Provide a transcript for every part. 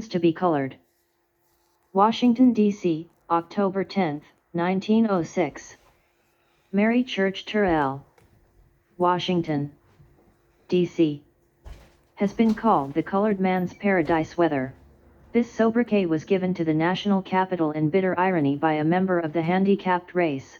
to be colored. Washington, D.C., October 10, 1906. Mary Church Terell, Washington, D.C., has been called the colored man's paradise weather. This sobriquet was given to the national capital in bitter irony by a member of the handicapped race.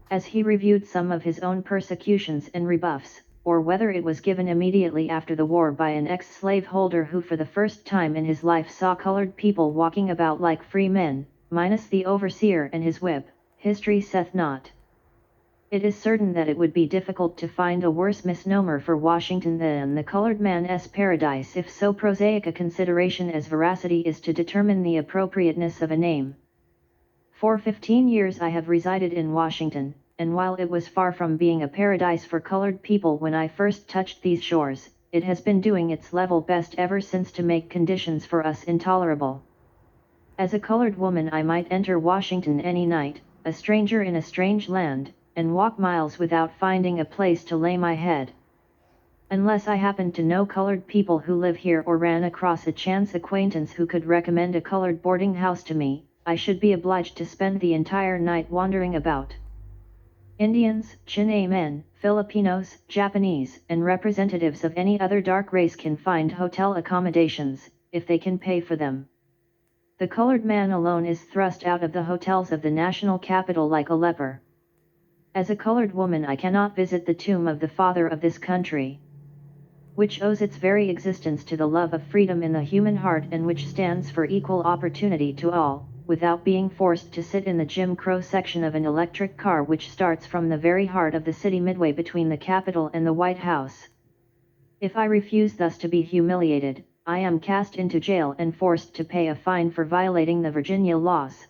As he reviewed some of his own persecutions and rebuffs, or whether it was given immediately after the war by an ex-slaveholder who for the first time in his life saw colored people walking about like free men, minus the overseer and his whip, history saith not. It is certain that it would be difficult to find a worse misnomer for Washington than the colored man's paradise if so prosaic a consideration as veracity is to determine the appropriateness of a name. For 15 years I have resided in Washington, and while it was far from being a paradise for colored people when I first touched these shores, it has been doing its level best ever since to make conditions for us intolerable. As a colored woman I might enter Washington any night, a stranger in a strange land, and walk miles without finding a place to lay my head. Unless I happened to know colored people who live here or ran across a chance acquaintance who could recommend a colored boarding house to me, I should be obliged to spend the entire night wandering about. Indians, Chinamen men, Filipinos, Japanese, and representatives of any other dark race can find hotel accommodations, if they can pay for them. The colored man alone is thrust out of the hotels of the national capital like a leper. As a colored woman I cannot visit the tomb of the father of this country, which owes its very existence to the love of freedom in the human heart and which stands for equal opportunity to all, without being forced to sit in the Jim Crow section of an electric car which starts from the very heart of the city midway between the Capitol and the White House. If I refuse thus to be humiliated, I am cast into jail and forced to pay a fine for violating the Virginia laws.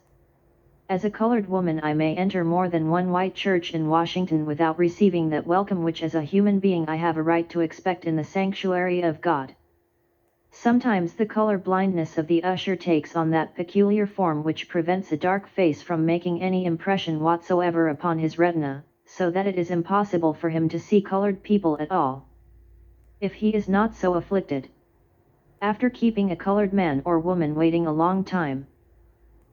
As a colored woman I may enter more than one white church in Washington without receiving that welcome which as a human being I have a right to expect in the sanctuary of God. Sometimes the color blindness of the usher takes on that peculiar form which prevents a dark face from making any impression whatsoever upon his retina, so that it is impossible for him to see colored people at all. If he is not so afflicted, after keeping a colored man or woman waiting a long time,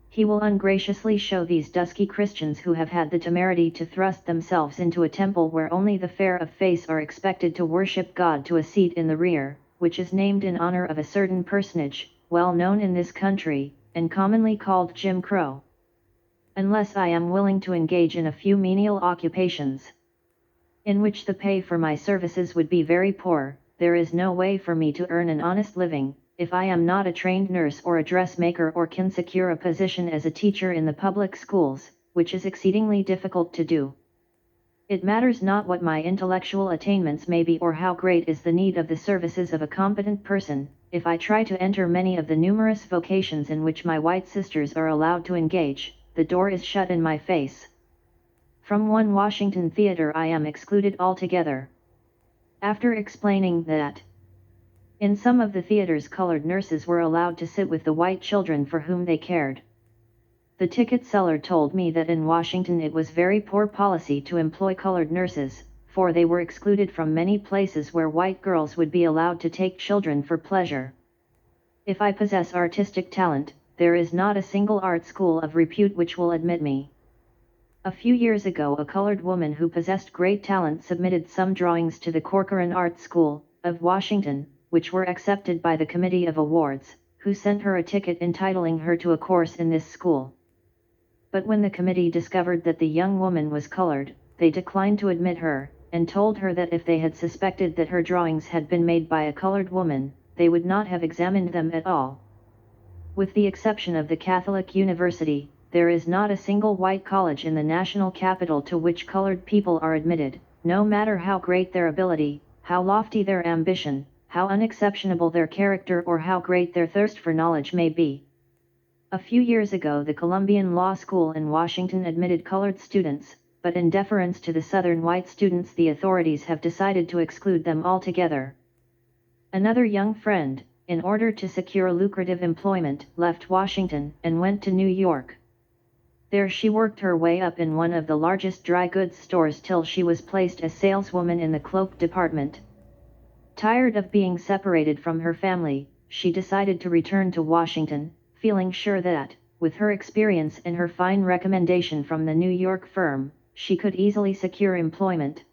he will ungraciously show these dusky Christians who have had the temerity to thrust themselves into a temple where only the fair of face are expected to worship God to a seat in the rear, which is named in honor of a certain personage, well known in this country, and commonly called Jim Crow. Unless I am willing to engage in a few menial occupations, in which the pay for my services would be very poor, there is no way for me to earn an honest living. If I am not a trained nurse or a dressmaker or can secure a position as a teacher in the public schools, which is exceedingly difficult to do. It matters not what my intellectual attainments may be or how great is the need of the services of a competent person, if I try to enter many of the numerous vocations in which my white sisters are allowed to engage, the door is shut in my face. From one Washington theater I am excluded altogether. After explaining that in some of the theaters colored nurses were allowed to sit with the white children for whom they cared, the ticket seller told me that in Washington it was very poor policy to employ colored nurses, for they were excluded from many places where white girls would be allowed to take children for pleasure. If I possess artistic talent, there is not a single art school of repute which will admit me. A few years ago a colored woman who possessed great talent submitted some drawings to the Corcoran Art School, of Washington, which were accepted by the Committee of Awards, who sent her a ticket entitling her to a course in this school. But when the committee discovered that the young woman was colored, they declined to admit her, and told her that if they had suspected that her drawings had been made by a colored woman, they would not have examined them at all. With the exception of the Catholic University, there is not a single white college in the national capital to which colored people are admitted, no matter how great their ability, how lofty their ambition, how unexceptionable their character or how great their thirst for knowledge may be. A few years ago the Columbian Law School in Washington admitted colored students, but in deference to the Southern white students the authorities have decided to exclude them altogether. Another young friend, in order to secure lucrative employment, left Washington and went to New York. There she worked her way up in one of the largest dry goods stores till she was placed as saleswoman in the cloak department. Tired of being separated from her family, she decided to return to Washington, feeling sure that, with her experience and her fine recommendation from the New York firm, she could easily secure employment.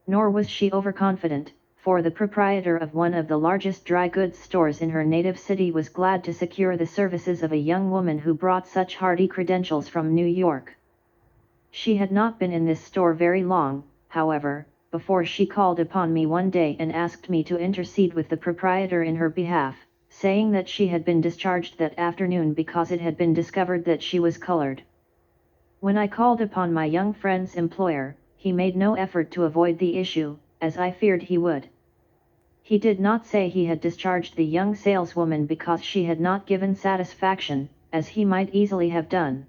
Nor was she overconfident, for the proprietor of one of the largest dry goods stores in her native city was glad to secure the services of a young woman who brought such hardy credentials from New York. She had not been in this store very long, however, before she called upon me one day and asked me to intercede with the proprietor in her behalf, saying that she had been discharged that afternoon because it had been discovered that she was colored. When I called upon my young friend's employer, he made no effort to avoid the issue, as I feared he would. He did not say he had discharged the young saleswoman because she had not given satisfaction, as he might easily have done.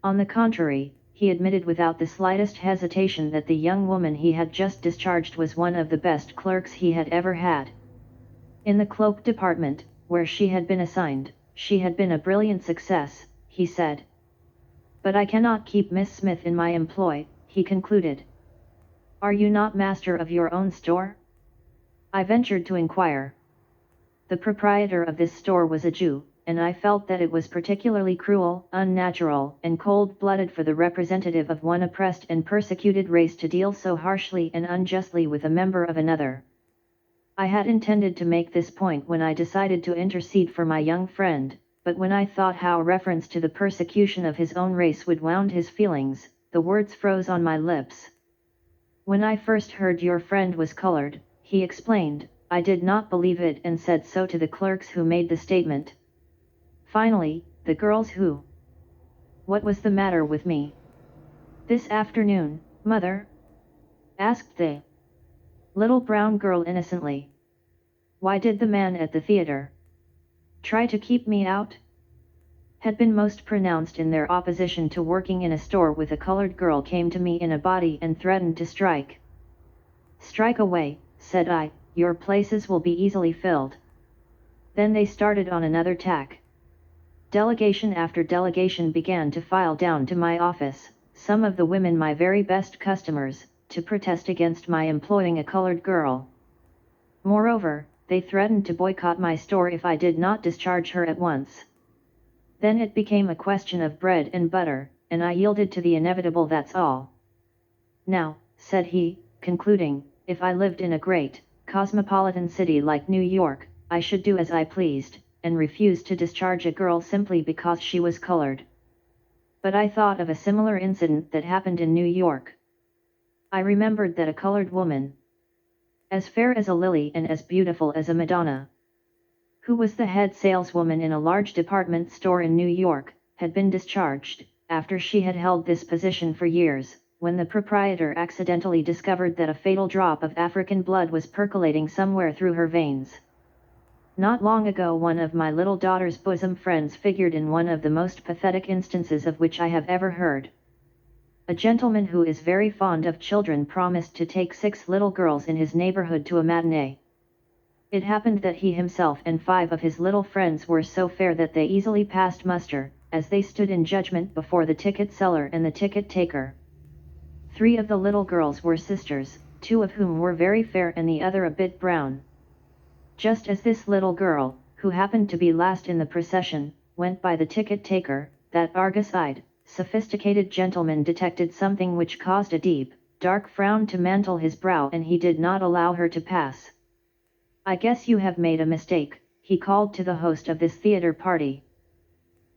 On the contrary, he admitted without the slightest hesitation that the young woman he had just discharged was one of the best clerks he had ever had. In the cloak department, where she had been assigned, she had been a brilliant success, he said. But I cannot keep Miss Smith in my employ, he concluded. Are you not master of your own store? I ventured to inquire. The proprietor of this store was a Jew, and I felt that it was particularly cruel, unnatural, and cold-blooded for the representative of one oppressed and persecuted race to deal so harshly and unjustly with a member of another. I had intended to make this point when I decided to intercede for my young friend, but when I thought how reference to the persecution of his own race would wound his feelings, the words froze on my lips. When I first heard your friend was colored, he explained, I did not believe it and said so to the clerks who made the statement. Finally, the girls who. What was the matter with me? This afternoon, mother? Asked the little brown girl innocently. Why did the man at the theater try to keep me out? Had been most pronounced in their opposition to working in a store with a colored girl came to me in a body and threatened to strike. Strike away, said I, your places will be easily filled. Then they started on another tack. Delegation after delegation began to file down to my office, some of the women my very best customers, to protest against my employing a colored girl. Moreover, they threatened to boycott my store if I did not discharge her at once. Then it became a question of bread and butter, and I yielded to the inevitable, that's all. Now, said he, concluding, if I lived in a great, cosmopolitan city like New York, I should do as I pleased, and refuse to discharge a girl simply because she was colored. But I thought of a similar incident that happened in New York. I remembered that a colored woman, as fair as a lily and as beautiful as a Madonna, who was the head saleswoman in a large department store in New York, had been discharged, after she had held this position for years, when the proprietor accidentally discovered that a fatal drop of African blood was percolating somewhere through her veins. Not long ago one of my little daughter's bosom friends figured in one of the most pathetic instances of which I have ever heard. A gentleman who is very fond of children promised to take 6 little girls in his neighborhood to a matinee. It happened that he himself and 5 of his little friends were so fair that they easily passed muster, as they stood in judgment before the ticket seller and the ticket taker. 3 of the little girls were sisters, 2 of whom were very fair and the other a bit brown. Just as this little girl, who happened to be last in the procession, went by the ticket taker, that Argus-eyed, sophisticated gentleman detected something which caused a deep, dark frown to mantle his brow, and he did not allow her to pass. I guess you have made a mistake, he called to the host of this theater party.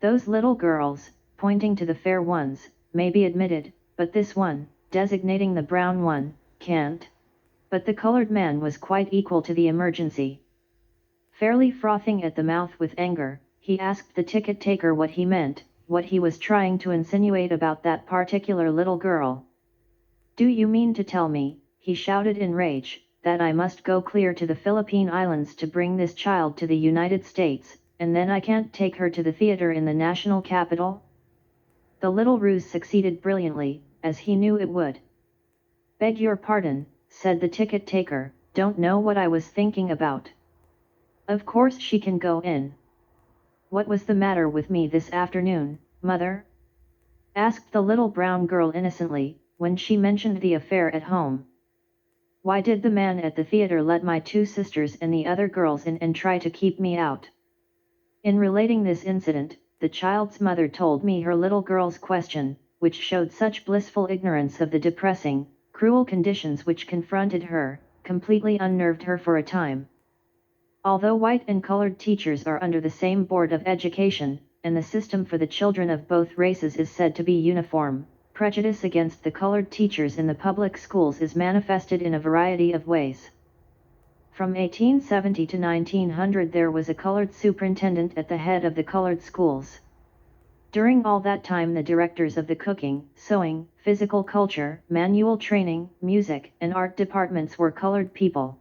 Those little girls, pointing to the fair ones, may be admitted, but this one, designating the brown one, can't. But the colored man was quite equal to the emergency. Fairly frothing at the mouth with anger, he asked the ticket taker what he meant, what he was trying to insinuate about that particular little girl. Do you mean to tell me, he shouted in rage, that I must go clear to the Philippine Islands to bring this child to the United States, and then I can't take her to the theater in the national capital? The little ruse succeeded brilliantly, as he knew it would. Beg your pardon, said the ticket taker, don't know what I was thinking about. Of course she can go in. What was the matter with me this afternoon, mother? Asked the little brown girl innocently, when she mentioned the affair at home. Why did the man at the theater let my two sisters and the other girls in and try to keep me out? In relating this incident, the child's mother told me her little girl's question, which showed such blissful ignorance of the depressing, cruel conditions which confronted her, completely unnerved her for a time. Although white and colored teachers are under the same Board of Education, and the system for the children of both races is said to be uniform, prejudice against the colored teachers in the public schools is manifested in a variety of ways. From 1870 to 1900 there was a colored superintendent at the head of the colored schools. During all that time the directors of the cooking, sewing, physical culture, manual training, music, and art departments were colored people.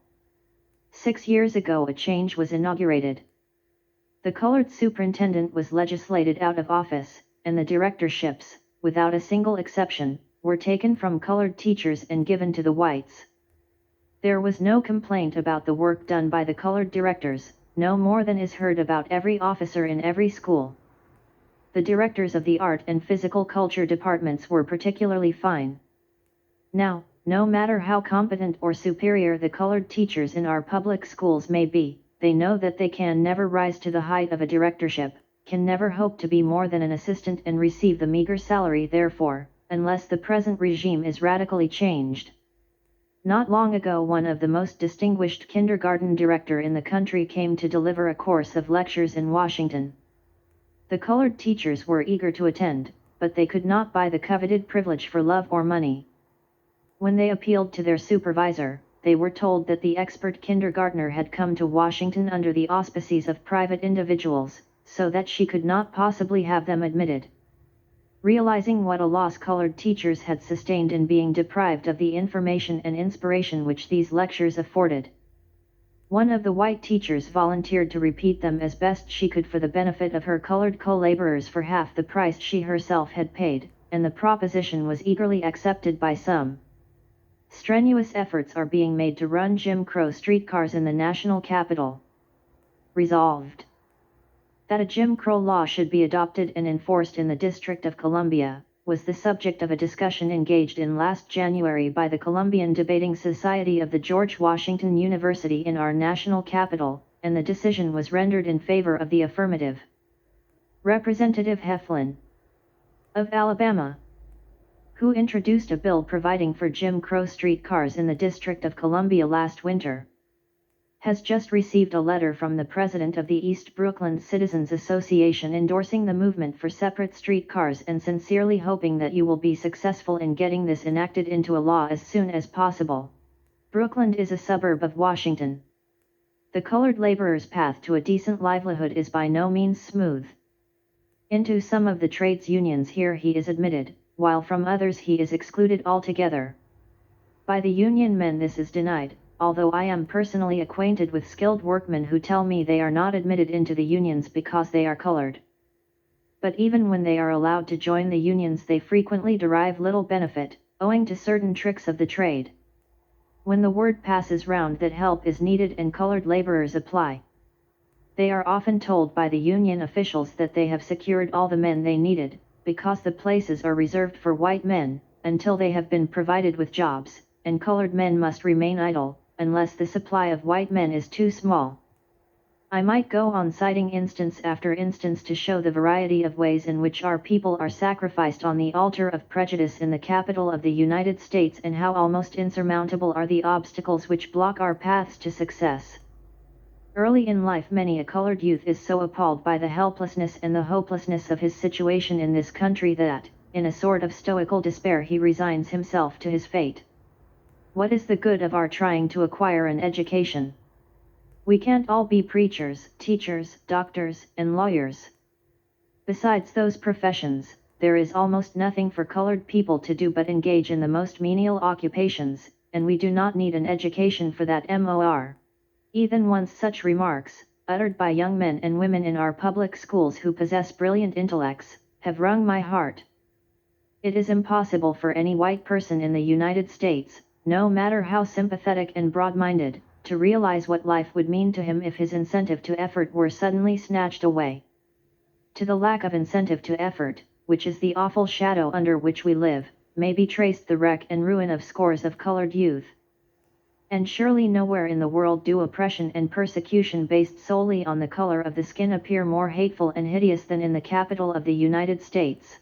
6 years ago a change was inaugurated. The colored superintendent was legislated out of office, and the directorships, without a single exception, were taken from colored teachers and given to the whites. There was no complaint about the work done by the colored directors, no more than is heard about every officer in every school. The directors of the art and physical culture departments were particularly fine. Now, no matter how competent or superior the colored teachers in our public schools may be, they know that they can never rise to the height of a directorship, can never hope to be more than an assistant and receive the meager salary therefore, unless the present regime is radically changed. Not long ago one of the most distinguished kindergarten director in the country came to deliver a course of lectures in Washington. The colored teachers were eager to attend, but they could not buy the coveted privilege for love or money. When they appealed to their supervisor, they were told that the expert kindergartner had come to Washington under the auspices of private individuals, so that she could not possibly have them admitted. Realizing what a loss colored teachers had sustained in being deprived of the information and inspiration which these lectures afforded, one of the white teachers volunteered to repeat them as best she could for the benefit of her colored co-laborers for half the price she herself had paid, and the proposition was eagerly accepted by some. Strenuous efforts are being made to run Jim Crow streetcars in the national capital. Resolved, that a Jim Crow law should be adopted and enforced in the District of Columbia, was the subject of a discussion engaged in last January by the Columbian Debating Society of the George Washington University in our national capital, and the decision was rendered in favor of the affirmative. Representative Heflin of Alabama, who introduced a bill providing for Jim Crow streetcars in the District of Columbia last winter, has just received a letter from the president of the East Brooklyn Citizens Association endorsing the movement for separate streetcars and sincerely hoping that you will be successful in getting this enacted into a law as soon as possible. Brooklyn is a suburb of Washington. The colored laborer's path to a decent livelihood is by no means smooth. Into some of the trades unions here he is admitted, while from others he is excluded altogether. By the union men this is denied, although I am personally acquainted with skilled workmen who tell me they are not admitted into the unions because they are colored. But even when they are allowed to join the unions they frequently derive little benefit, owing to certain tricks of the trade. When the word passes round that help is needed and colored laborers apply, they are often told by the union officials that they have secured all the men they needed, because the places are reserved for white men, until they have been provided with jobs, and colored men must remain idle, unless the supply of white men is too small. I might go on citing instance after instance to show the variety of ways in which our people are sacrificed on the altar of prejudice in the capital of the United States and how almost insurmountable are the obstacles which block our paths to success. Early in life many a colored youth is so appalled by the helplessness and the hopelessness of his situation in this country that, in a sort of stoical despair he resigns himself to his fate. What is the good of our trying to acquire an education? We can't all be preachers, teachers, doctors, and lawyers. Besides those professions, there is almost nothing for colored people to do but engage in the most menial occupations, and we do not need an education for that. Even once such remarks, uttered by young men and women in our public schools who possess brilliant intellects, have wrung my heart. It is impossible for any white person in the United States, no matter how sympathetic and broad-minded, to realize what life would mean to him if his incentive to effort were suddenly snatched away. To the lack of incentive to effort, which is the awful shadow under which we live, may be traced the wreck and ruin of scores of colored youth. And surely nowhere in the world do oppression and persecution based solely on the color of the skin appear more hateful and hideous than in the capital of the United States.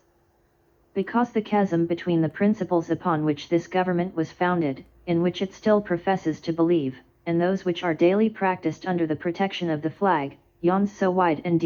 Because the chasm between the principles upon which this government was founded, in which it still professes to believe, and those which are daily practiced under the protection of the flag, yawns so wide and